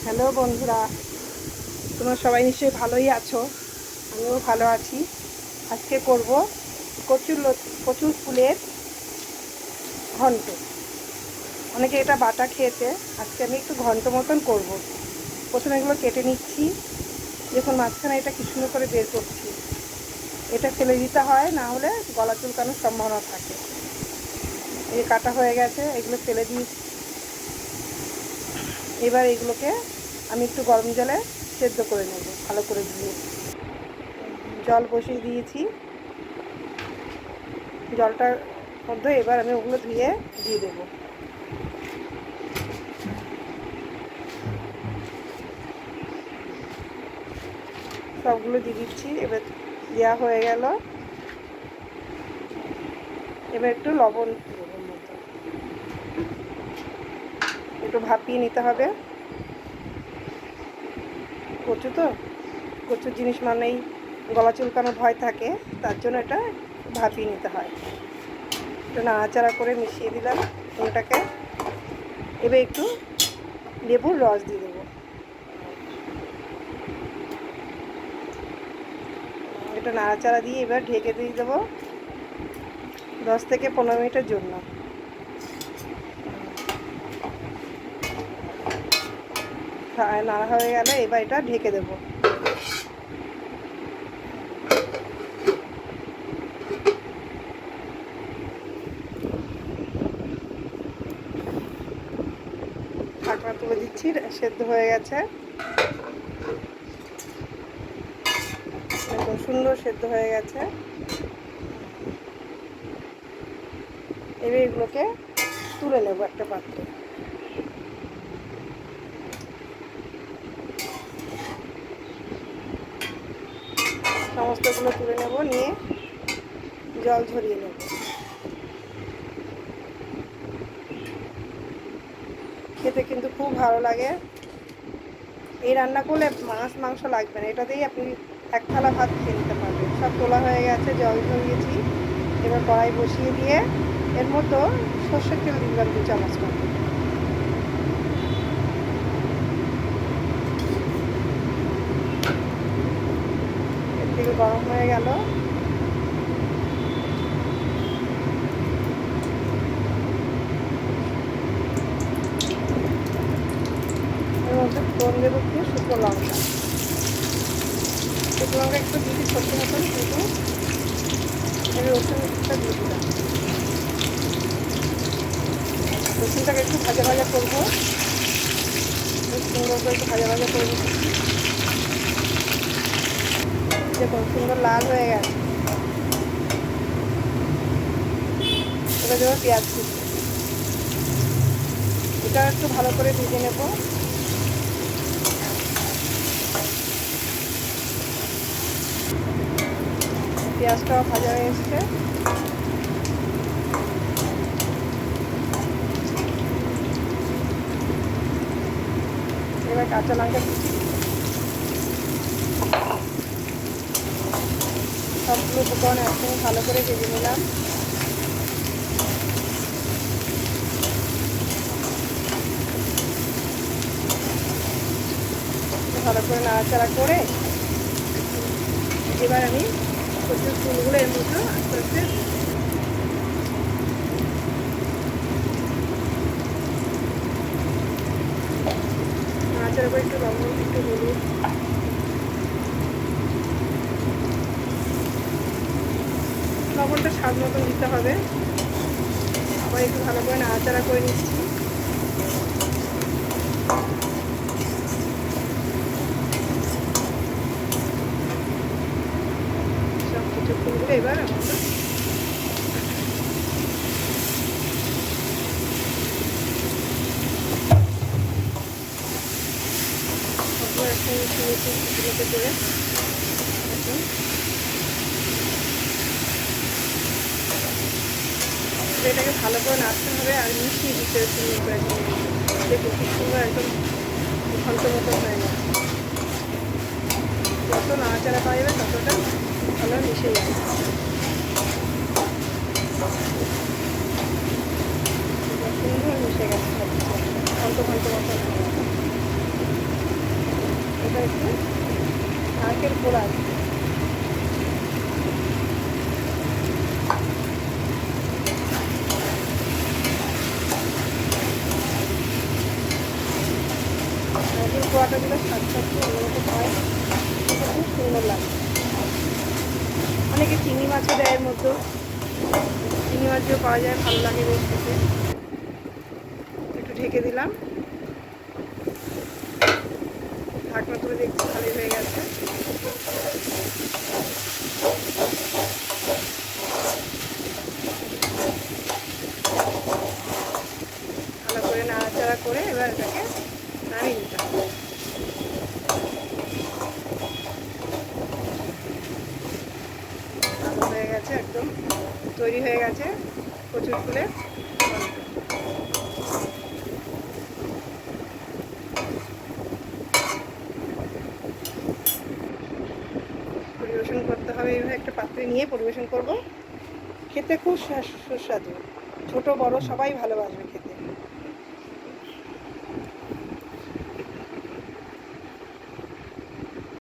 Hello বন্ধুরা, তোমরা সবাই নিশ্চয়ই ভালোই আছো। আমিও ভালো আছি। আজকে করব কচু ফুলের ঘন্ট। অনেকে এটা বাটা খেয়েছে, আজকে আমি একটু ঘন্ট মতন করব। প্রথমে এগুলো কেটে নিচ্ছি। দেখুন মাঝখানে এটা কি সুন্দর করে বের করছি। এটা ফেলে দিতে হয়, না হলে গলা চুলকানোর সম্ভাবনা থাকে। এই কাটা হয়ে গেছে, এগুলো ফেলে দিয়েছি। এবার এগুলোকে আমি একটু গরম জলে সেদ্ধ করে নেব, ভালো করে ধুয়ে। জল বসিয়ে দিয়েছি, জলটার মধ্যে এবার আমি ওগুলো ধুয়ে দিয়ে দেবো। সবগুলো দিয়ে দিচ্ছি। এবার দেওয়া হয়ে গেল। এবার একটু লবণ দেবো, মতো একটু ভাপিয়ে নিতে হবে। কচুর জিনিস মানেই গলা চুলকানোর ভয় থাকে, তার জন্য এটা ভাপিয়ে নিতে হয়। একটু নাড়াচাড়া করে মিশিয়ে দিলাম ওটাকে। এবার একটু লেবুর রস দিয়ে দেবো। এটা নাড়াচাড়া দিয়ে এবার ঢেকে দিয়ে দেবো 10 থেকে 15 মিনিটের জন্য। নাড়া হয়ে গেলে এবার এটা ঢেকে দেবো। ঢাকনা তুলে দিচ্ছি, সেদ্ধ হয়ে গেছে। একদম সুন্দর সেদ্ধ হয়ে গেছে। এবার এগুলোকে তুলে নেব একটা পাত্রে। সমস্তগুলো তুলে নেব, নিয়ে জল ঝরিয়ে নেব। খেতে কিন্তু খুব ভালো লাগে। এই রান্না করলে মাংস লাগবে না, এটাতেই আপনি এক থালা ভাত খেয়ে নিতে পারবেন। সব তোলা হয়ে গেছে, জল ঝরিয়েছি। এবার কড়াই বসিয়ে দিয়ে এর মধ্যে সর্ষের তেল দিলাম 2 চামচ মতো। এর থেকে গরম হয়ে গেল। এর মধ্যে ফোড়ন দেবো একটু শুকনো লঙ্কা। শুকনো লঙ্কা একটু দিদি ছোট্ট মতন, কিন্তু এবার রসুনটা দিয়ে দিলাম। রসুনটাকে একটু ভাজা ভাজা করবো, সুন্দর করে একটু ভাজা ভাজা করে দিচ্ছি। দেখুন সুন্দর লাল হয়ে গেছে। এবার দেবো পেঁয়াজ কুচি। এটা একটু ভালো করে ভেজে নেব। পেঁয়াজটাও ভাজা হয়ে এসছে। এবার কাঁচা লঙ্কা কুচি, সবগুলো উপকরণ একসঙ্গে ভালো করে ভেজে নিলাম। ভালো করে নাড়াচাড়া করে এবার আমি কচুর ফুলগুলো এর মধ্যে আস্তে আস্তে নাড়াচাড়া করে একটু লবণ, একটু হলুদ, লবণটা স্বাদ মতন দিতে হবে। আবার একটু ভালো করে নাড়াচাড়া করে নিচ্ছি। সব কচুর ফুলগুলো এবার আমাদের একসঙ্গে করে এটাকে ভালো করে নাড়তে হবে আর মিশিয়ে দিতে সুন্দর করে। দেখুন খুব সুন্দর একদম ঘন্ট মতো হয়ে গেছে। যত নাড়াচাড়া পাওয়া যাবে ততটা ভালো মিশে যাবে। সুন্দর মিশে গেছে, ঘন্ট ঘন্ট মতো হয়ে গেছে। ঘন্টটা একটু নারকেল কোড়া আছে। নারকেল কোড়াটা দিলে স্বাদটা একটু অন্যরকম হয়, খুব সুন্দর লাগে। অনেকে চিংড়ি মাছও দেয় এর মধ্যেও, চিংড়ি মাছও পাওয়া যায়, ভালো লাগে বেশ খেতে। একটু ঢেকে দিলাম, ঢাকনা তুলে দেখছি ভালোই হয়ে গেছে। ভালো করে নাড়াচাড়া করে এবার এটাকে নামিয়ে নিতে হবে। ভালো হয়ে গেছে, একদম তৈরি হয়ে গেছে কচুর ফুলের ঘন্ট। পরিবেশন করতে হবে এইভাবে, একটা পাত্রে নিয়ে পরিবেশন করব। খেতে খুব সুস্বাদু, ছোট বড় সবাই ভালোবাসবে খেতে।